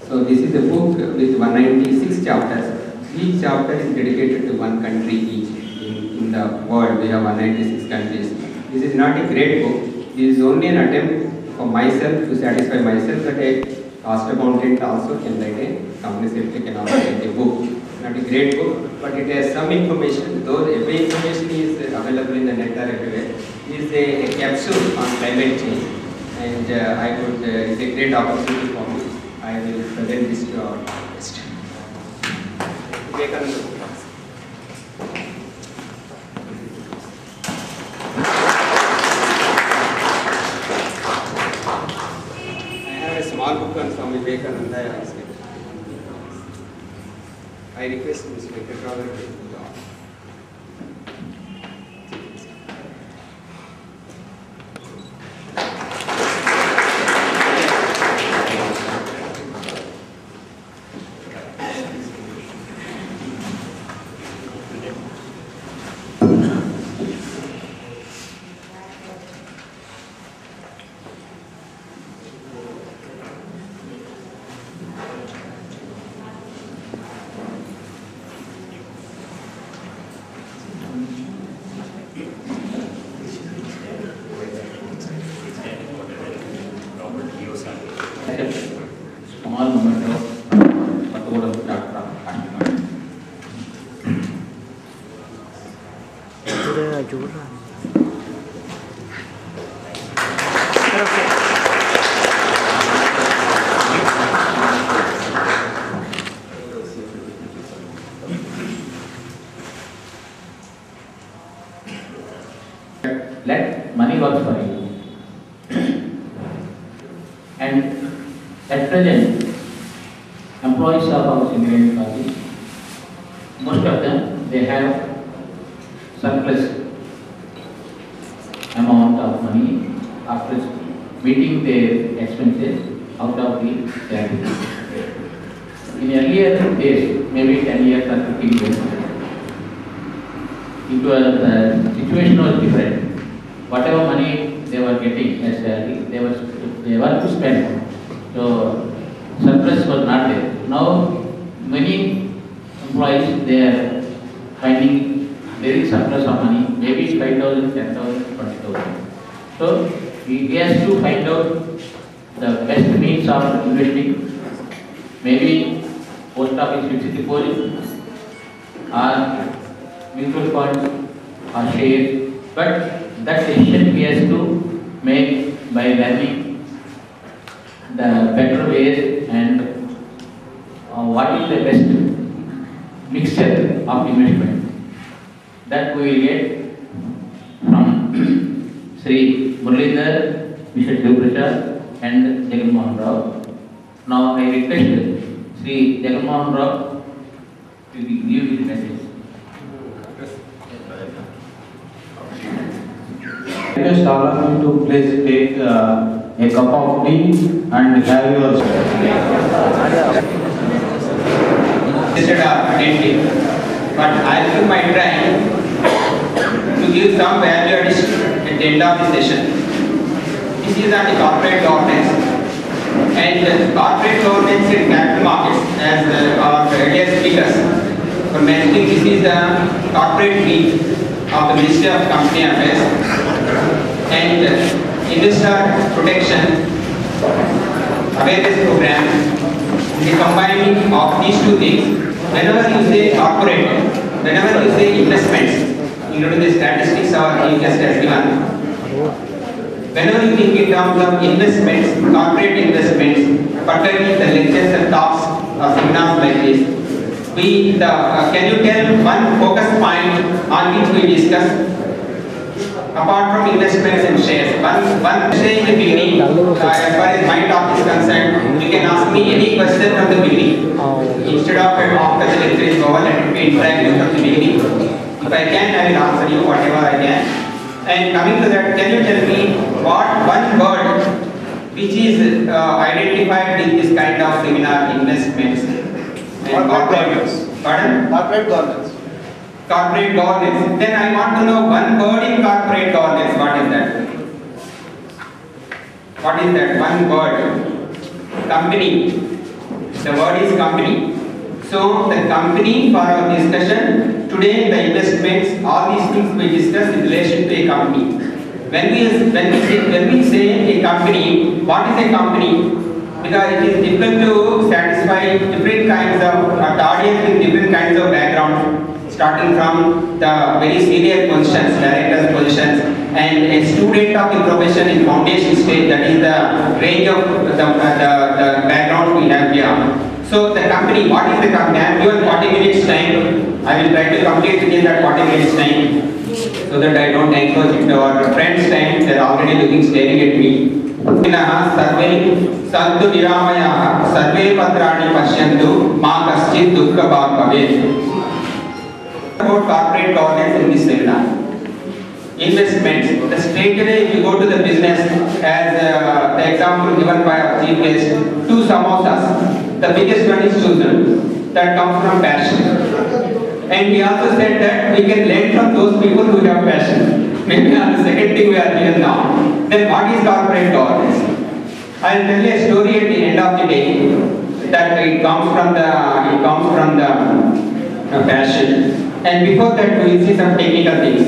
So this is a book with 196 chapters. Each chapter is dedicated to one country each. In the world, we have 196 countries. This is not a great book. This is only an attempt for myself to satisfy myself that a cost accountant also can write a company secretary can also write a book. Not a great book, but it has some information. Though every information is available in the net or everywhere. It is a capsule on climate change, and it's a great opportunity for me. I will present this to our guest. Vivekanand. Small book on Swami Vivekananda. I request Mr. Vivekananda to take the job. Small moment of Kothagudem chapter. Let money work for you. And at present, employees of our Singareni Collieries, most of them, they have surplus amount of money after meeting their expenses out of the salary. In earlier days, maybe 10 years or 15 years, the situation was different. Whatever money they were getting as salary, they were to spend. So surplus was not there. Now many employees, they are finding there is surplus of money, maybe 5,000, 10,000, 20,000. So he has to find out the best means of investing. Maybe post office fixed deposit or mutual funds or shares, but that decision he has to make by learning the better ways and what is the best mixture of investment. That we will get from Sri Muralidhar, Mr. Shivaprasad and Jagannath Rao. Now I request Sri Jagannath Rao to give his message. I request all of you to please take a cup of tea and have your Instead of attentive, but I will do my try to give some value addition at the end of the session. This is on the corporate governance, and corporate governance in capital markets, as our earlier speakers were mentioning. This is the corporate wing of the Ministry of Company Affairs. And investor protection awareness program, the combining of these two things. Whenever you say corporate, whenever you say investments, including the statistics our guest has given, whenever you think in terms of investments, corporate investments, particularly the lectures and talks or seminars like this, can you tell one focus point on which we discuss? Apart from investments and shares, one say in the beginning, as far as my talk is concerned, you can ask me any question from the beginning. Instead of after the lecture is over, let me interact with from the beginning. If I can, I will answer you whatever I can. And coming to that, can you tell me what one word which is identified with this kind of seminar, investments and corporate governance? Pardon? Corporate governance. Corporate governance. Then I want to know one word in corporate governance. What is that? What is that one word? Company. The word is company. So the company for our discussion today, the investments, all these things we discuss in relation to a company. When we say a company, what is a company? Because it is difficult to satisfy different kinds of the audience with different kinds of background, starting from the very senior positions, directors positions, and a student of the profession in foundation stage. That is the range of the background we have here. So the company, what is the company? I am given 40 minutes time. I will try to complete within that 40 minutes time, so that I don't encroach into our friends' time. They are already looking, staring at me. सर्वे सन्तु निरामयाः सर्वे भद्राणि पश्यन्तु मा कश्चित् दुःखभाग् भवेत्. About corporate governance in this seminar. Investments. The straight away if you go to the business, as the example given by our chief guest, 2 samosas. The biggest one is chosen. That comes from passion. And we also said that we can learn from those people who have passion. Maybe on the second thing we are here now. Then what is corporate governance? I will tell you a story at the end of the day that it comes from the passion. And before that we will see some technical things.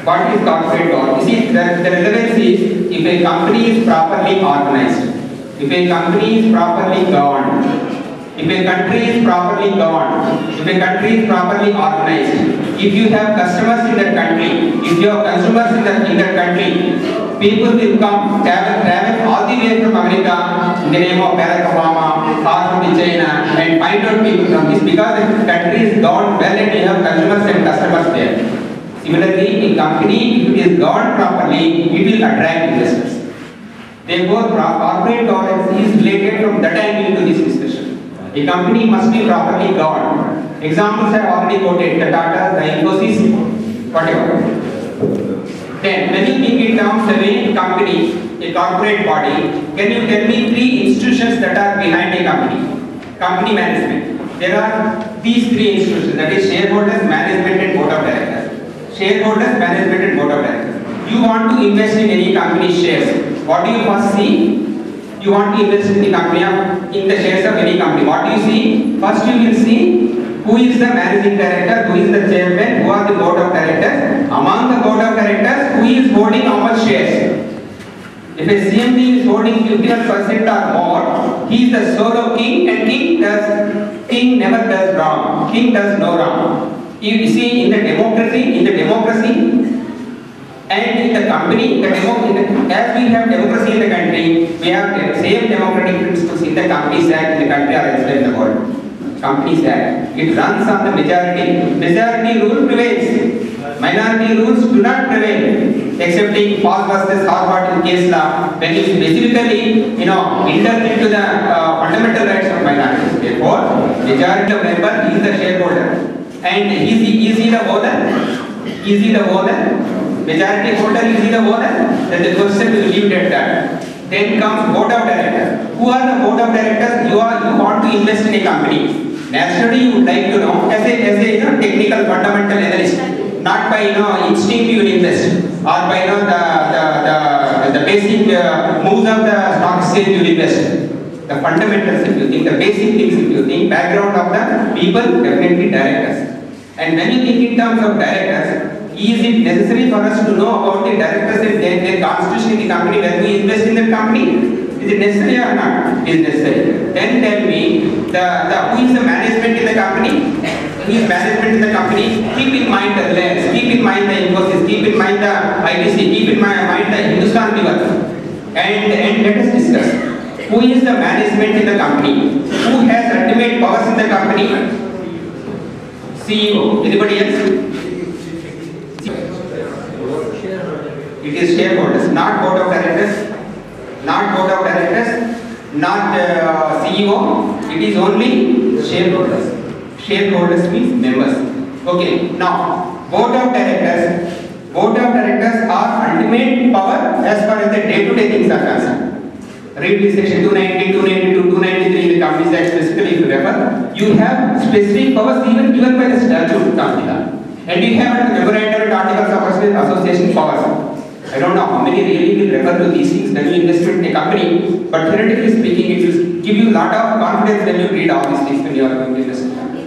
What is corporate governance? See, the relevance is if a company is properly organized, if a company is properly governed, if a country is properly governed, if a country is properly organized, if you have customers in that country, if you have consumers in that country, people will come, travel all the way from America in the name of Barack Obama or from China and find out people from this, because the country is governed well and you have consumers and customers there. Similarly, a company, if it is governed properly, it will attract investors. Therefore, corporate governance is related from that angle to this discussion. A company must be properly governed. Examples I have already quoted, the Tata, the Infosys, whatever. Then, when you think in terms of a company, a corporate body, can you tell me 3 institutions that are behind a company? Company management. There are these 3 institutions, that is shareholders, management and board of directors. Shareholders, management and board of directors. You want to invest in any company shares. What do you first see? You want to invest in the company, in the shares of any company. What do you see? First you will see who is the managing director, who is the chairman, who are the board of directors. Among the board of directors, who is holding how much shares? If a CMD is holding 51% or more, he is the solo king, and king never does wrong. King does no wrong. You see, in the democracy, and in the company, as we have democracy in the country, we have the same democratic principles in the Companies Act in the country or elsewhere in the world. Companies Act. It runs on the majority. Majority rule prevails. Minority rules do not prevail, excepting Paul versus Harvard in case law, when it specifically, enter into the fundamental rights of minorities. Therefore, majority of member is the shareholder. And is he the owner? Is he the owner? Majority holder is the owner, then the question will leave at that. Then comes board of directors. Who are the board of directors? You want to invest in a company. Naturally, you would like to know as a technical fundamental analyst, not by instinct you will invest, or by the basic moves of the stock exchange you will invest. The fundamentals if you think, the basic things if you think, background of the people, definitely directors. And when you think in terms of directors, is it necessary for us to know about the directors and their constitution in the company when we invest in the company? Is it necessary or not? It is necessary. Then tell me, who is the management in the company? Who is management in the company? Keep in mind the Reliance, keep in mind the Infosys, keep in mind the ITC, keep in mind the Hindustan Lever. And let us discuss. Who is the management in the company? Who has ultimate powers in the company? CEO. Anybody else? It is shareholders, not board of directors, not CEO. It is only shareholders. Shareholders means members. Okay. Now, board of directors are ultimate power as far as the day-to-day things are concerned. Read this section 290, 292, 293 in the Companies Act specifically if you refer. You have specific powers even given by the statute of company law. And you have memorandum and articles of association powers. I don't know how many really will refer to these things when you invest in a company, but theoretically speaking, it will give you a lot of confidence when you read all these things when you are going to invest in a company.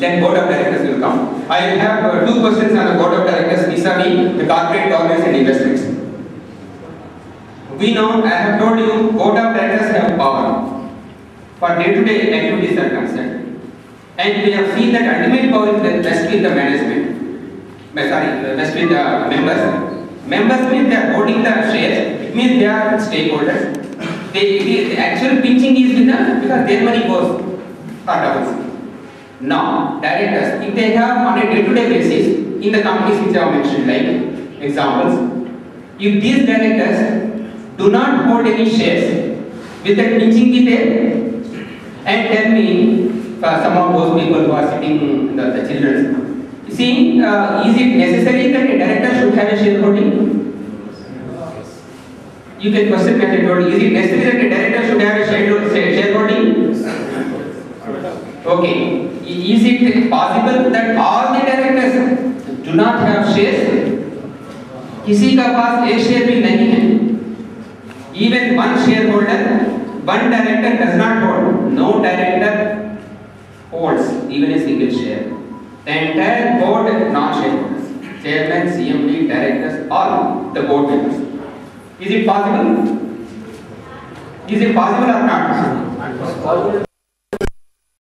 Then board of directors will come. I have two questions on the board of directors vis-a-vis the corporate governance and investments. We know, I have told you, board of directors have power for day-to-day activities are concerned. And we have seen that ultimate power is vested with the management. Vested with the members. Members means they are holding the shares, it means they are stakeholders. The actual pinching is with them because their money goes for doubles. Now, directors, if they have on a day-to-day basis in the companies which I have mentioned, like examples, if these directors do not hold any shares, will that pinching be there? And tell me, for some of those people who are sitting in the children, see, is it necessary that a director should have a shareholding? You can question me, I told you, is it necessary that a director should have a shareholding? Okay. Is it possible that all the directors do not have shares? किसी का पास एक share भी नहीं है. Even one shareholder, one director does not hold. No director holds even a single share. The entire board non-shareholders, chairman, CMD, directors, all the board members. Is it possible? Is it possible or not?